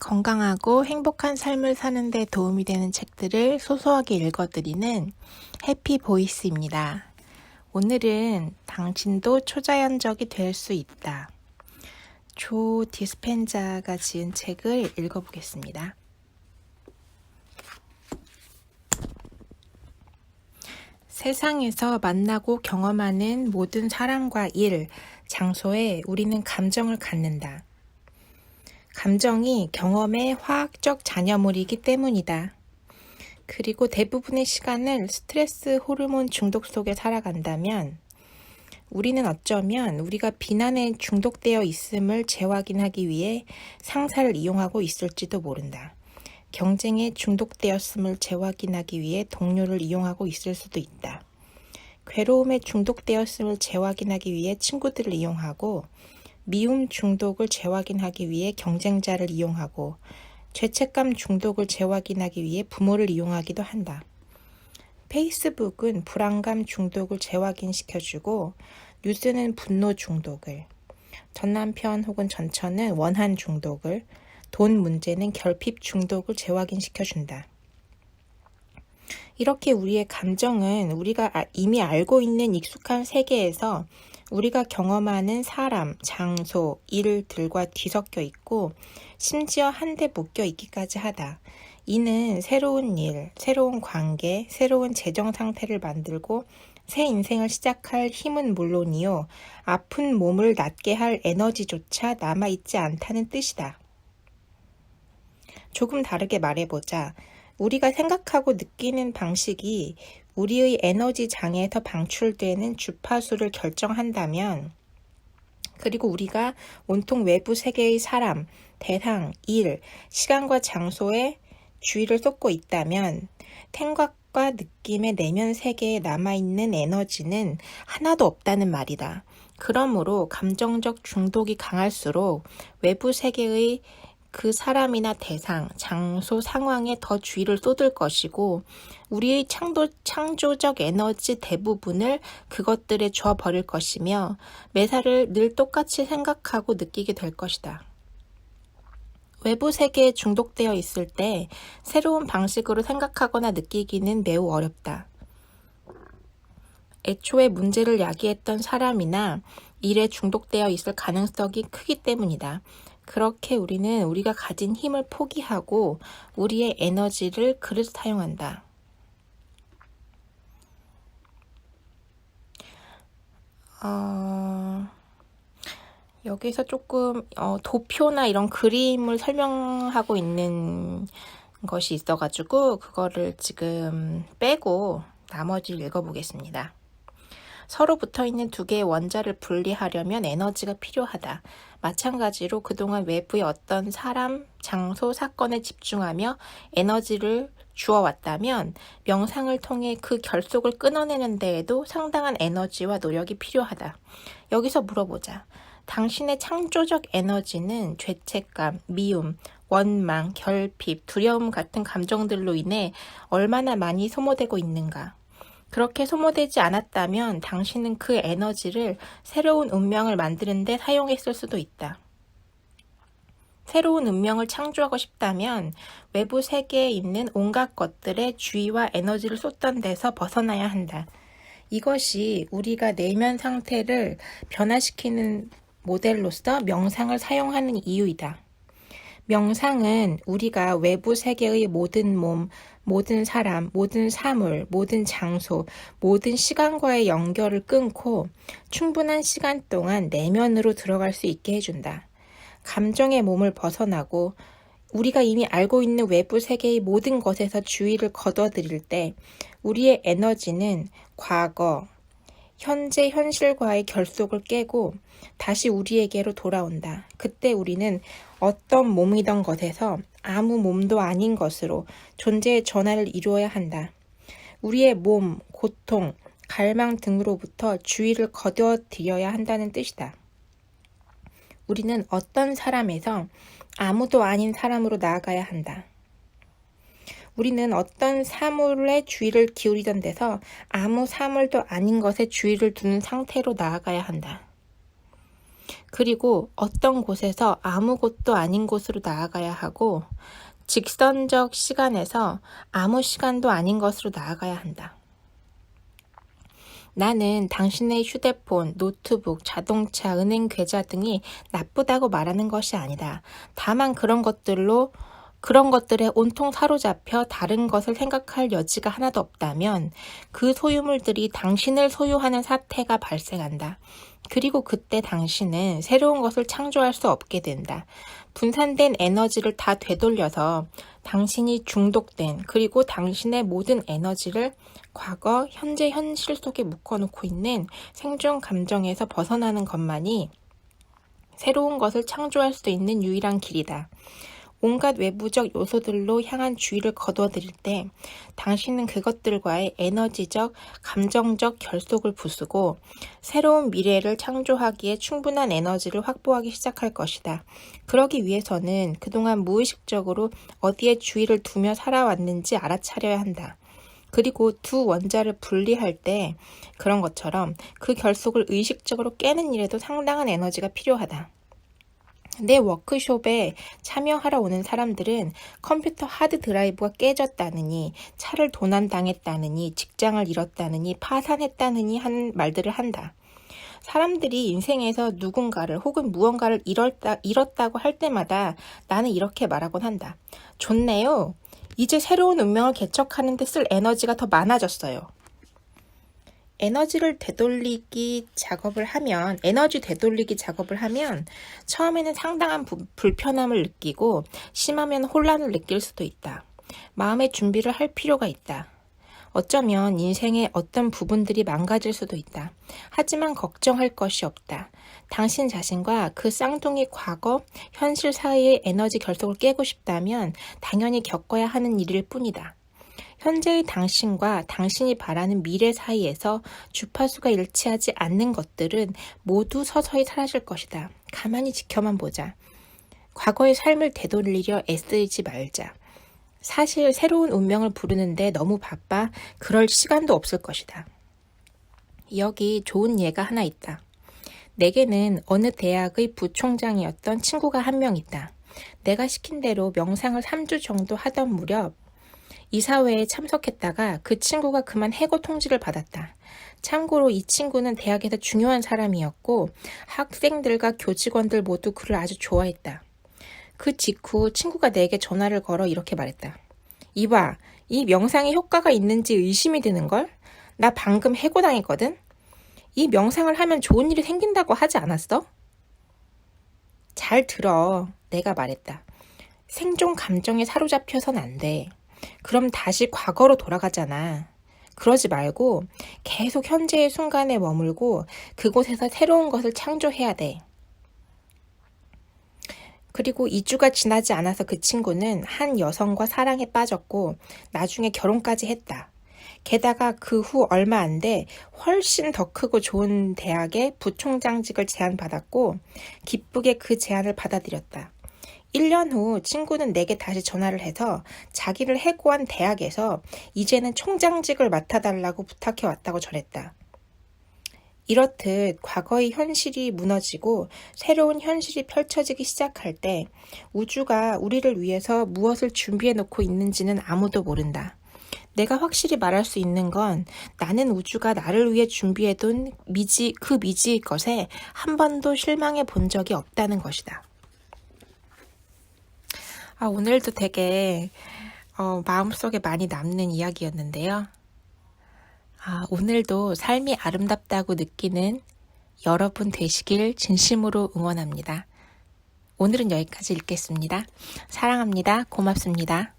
건강하고 행복한 삶을 사는 데 도움이 되는 책들을 소소하게 읽어드리는 해피보이스입니다. 오늘은 당신도 초자연적이 될 수 있다. 조 디스펜자가 지은 책을 읽어보겠습니다. 세상에서 만나고 경험하는 모든 사람과 일, 장소에 우리는 감정을 갖는다. 감정이 경험의 화학적 잔여물이기 때문이다. 그리고 대부분의 시간을 스트레스 호르몬 중독 속에 살아간다면 우리는 어쩌면 우리가 비난에 중독되어 있음을 재확인하기 위해 상사를 이용하고 있을지도 모른다. 경쟁에 중독되었음을 재확인하기 위해 동료를 이용하고 있을 수도 있다. 괴로움에 중독되었음을 재확인하기 위해 친구들을 이용하고 미움 중독을 재확인하기 위해 경쟁자를 이용하고 죄책감 중독을 재확인하기 위해 부모를 이용하기도 한다. 페이스북은 불안감 중독을 재확인시켜주고 뉴스는 분노 중독을, 전남편 혹은 전처는 원한 중독을, 돈 문제는 결핍 중독을 재확인시켜준다. 이렇게 우리의 감정은 우리가 이미 알고 있는 익숙한 세계에서 우리가 경험하는 사람, 장소, 일들과 뒤섞여 있고 심지어 한데 묶여 있기까지 하다. 이는 새로운 일, 새로운 관계, 새로운 재정 상태를 만들고 새 인생을 시작할 힘은 물론이요. 아픈 몸을 낫게 할 에너지조차 남아있지 않다는 뜻이다. 조금 다르게 말해보자. 우리가 생각하고 느끼는 방식이 우리의 에너지 장에서 방출되는 주파수를 결정한다면, 그리고 우리가 온통 외부 세계의 사람, 대상, 일, 시간과 장소에 주의를 쏟고 있다면 생각과 느낌의 내면 세계에 남아있는 에너지는 하나도 없다는 말이다. 그러므로 감정적 중독이 강할수록 외부 세계의 그 사람이나 대상, 장소, 상황에 더 주의를 쏟을 것이고 우리의 창조적 에너지 대부분을 그것들에 줘버릴 것이며 매사를 늘 똑같이 생각하고 느끼게 될 것이다. 외부 세계에 중독되어 있을 때 새로운 방식으로 생각하거나 느끼기는 매우 어렵다. 애초에 문제를 야기했던 사람이나 일에 중독되어 있을 가능성이 크기 때문이다. 그렇게 우리는 우리가 가진 힘을 포기하고 우리의 에너지를 그릇 사용한다. 여기서 조금 도표나 이런 그림을 설명하고 있는 것이 있어가지고 그거를 지금 빼고 나머지를 읽어보겠습니다. 서로 붙어있는 두 개의 원자를 분리하려면 에너지가 필요하다. 마찬가지로 그동안 외부의 어떤 사람, 장소, 사건에 집중하며 에너지를 주어왔다면 명상을 통해 그 결속을 끊어내는 데에도 상당한 에너지와 노력이 필요하다. 여기서 물어보자. 당신의 창조적 에너지는 죄책감, 미움, 원망, 결핍, 두려움 같은 감정들로 인해 얼마나 많이 소모되고 있는가? 그렇게 소모되지 않았다면 당신은 그 에너지를 새로운 운명을 만드는 데 사용했을 수도 있다. 새로운 운명을 창조하고 싶다면 외부 세계에 있는 온갖 것들에 주의와 에너지를 쏟던 데서 벗어나야 한다. 이것이 우리가 내면 상태를 변화시키는 모델로서 명상을 사용하는 이유이다. 명상은 우리가 외부 세계의 모든 몸, 모든 사람, 모든 사물, 모든 장소, 모든 시간과의 연결을 끊고 충분한 시간 동안 내면으로 들어갈 수 있게 해준다. 감정의 몸을 벗어나고 우리가 이미 알고 있는 외부 세계의 모든 것에서 주의를 거둬들일 때 우리의 에너지는 과거, 현재 현실과의 결속을 깨고 다시 우리에게로 돌아온다. 그때 우리는 어떤 몸이던 것에서 아무 몸도 아닌 것으로 존재의 전환을 이루어야 한다. 우리의 몸, 고통, 갈망 등으로부터 주의를 거둬들여야 한다는 뜻이다. 우리는 어떤 사람에서 아무도 아닌 사람으로 나아가야 한다. 우리는 어떤 사물에 주의를 기울이던 데서 아무 사물도 아닌 것에 주의를 두는 상태로 나아가야 한다. 그리고 어떤 곳에서 아무 곳도 아닌 곳으로 나아가야 하고 직선적 시간에서 아무 시간도 아닌 것으로 나아가야 한다. 나는 당신의 휴대폰, 노트북, 자동차, 은행 계좌 등이 나쁘다고 말하는 것이 아니다. 다만 그런 것들에 온통 사로잡혀 다른 것을 생각할 여지가 하나도 없다면 그 소유물들이 당신을 소유하는 사태가 발생한다. 그리고 그때 당신은 새로운 것을 창조할 수 없게 된다. 분산된 에너지를 다 되돌려서 당신이 중독된 그리고 당신의 모든 에너지를 과거, 현재, 현실 속에 묶어놓고 있는 생존 감정에서 벗어나는 것만이 새로운 것을 창조할 수 있는 유일한 길이다. 온갖 외부적 요소들로 향한 주의를 거둬들일 때 당신은 그것들과의 에너지적, 감정적 결속을 부수고 새로운 미래를 창조하기에 충분한 에너지를 확보하기 시작할 것이다. 그러기 위해서는 그동안 무의식적으로 어디에 주의를 두며 살아왔는지 알아차려야 한다. 그리고 두 원자를 분리할 때 그런 것처럼 그 결속을 의식적으로 깨는 일에도 상당한 에너지가 필요하다. 내 워크숍에 참여하러 오는 사람들은 컴퓨터 하드 드라이브가 깨졌다느니, 차를 도난당했다느니, 직장을 잃었다느니, 파산했다느니 하는 말들을 한다. 사람들이 인생에서 누군가를 혹은 무언가를 잃었다고 할 때마다 나는 이렇게 말하곤 한다. 좋네요. 이제 새로운 운명을 개척하는 데 쓸 에너지가 더 많아졌어요. 에너지 되돌리기 작업을 하면 처음에는 상당한 불편함을 느끼고 심하면 혼란을 느낄 수도 있다. 마음의 준비를 할 필요가 있다. 어쩌면 인생의 어떤 부분들이 망가질 수도 있다. 하지만 걱정할 것이 없다. 당신 자신과 그 쌍둥이 과거, 현실 사이의 에너지 결속을 깨고 싶다면 당연히 겪어야 하는 일일 뿐이다. 현재의 당신과 당신이 바라는 미래 사이에서 주파수가 일치하지 않는 것들은 모두 서서히 사라질 것이다. 가만히 지켜만 보자. 과거의 삶을 되돌리려 애쓰지 말자. 사실 새로운 운명을 부르는데 너무 바빠 그럴 시간도 없을 것이다. 여기 좋은 예가 하나 있다. 내게는 어느 대학의 부총장이었던 친구가 한 명 있다. 내가 시킨 대로 명상을 3주 정도 하던 무렵 이사회에 참석했다가 그 친구가 그만 해고 통지를 받았다. 참고로 이 친구는 대학에서 중요한 사람이었고 학생들과 교직원들 모두 그를 아주 좋아했다. 그 직후 친구가 내게 전화를 걸어 이렇게 말했다. 이봐, 이 명상에 효과가 있는지 의심이 드는걸? 나 방금 해고당했거든? 이 명상을 하면 좋은 일이 생긴다고 하지 않았어? 잘 들어. 내가 말했다. 생존 감정에 사로잡혀선 안 돼. 그럼 다시 과거로 돌아가잖아. 그러지 말고 계속 현재의 순간에 머물고 그곳에서 새로운 것을 창조해야 돼. 그리고 2주가 지나지 않아서 그 친구는 한 여성과 사랑에 빠졌고 나중에 결혼까지 했다. 게다가 그 후 얼마 안 돼 훨씬 더 크고 좋은 대학의 부총장직을 제안받았고 기쁘게 그 제안을 받아들였다. 1년 후 친구는 내게 다시 전화를 해서 자기를 해고한 대학에서 이제는 총장직을 맡아달라고 부탁해 왔다고 전했다. 이렇듯 과거의 현실이 무너지고 새로운 현실이 펼쳐지기 시작할 때 우주가 우리를 위해서 무엇을 준비해 놓고 있는지는 아무도 모른다. 내가 확실히 말할 수 있는 건 나는 우주가 나를 위해 준비해둔 그 미지의 것에 한 번도 실망해 본 적이 없다는 것이다. 오늘도 되게 마음속에 많이 남는 이야기였는데요. 오늘도 삶이 아름답다고 느끼는 여러분 되시길 진심으로 응원합니다. 오늘은 여기까지 읽겠습니다. 사랑합니다. 고맙습니다.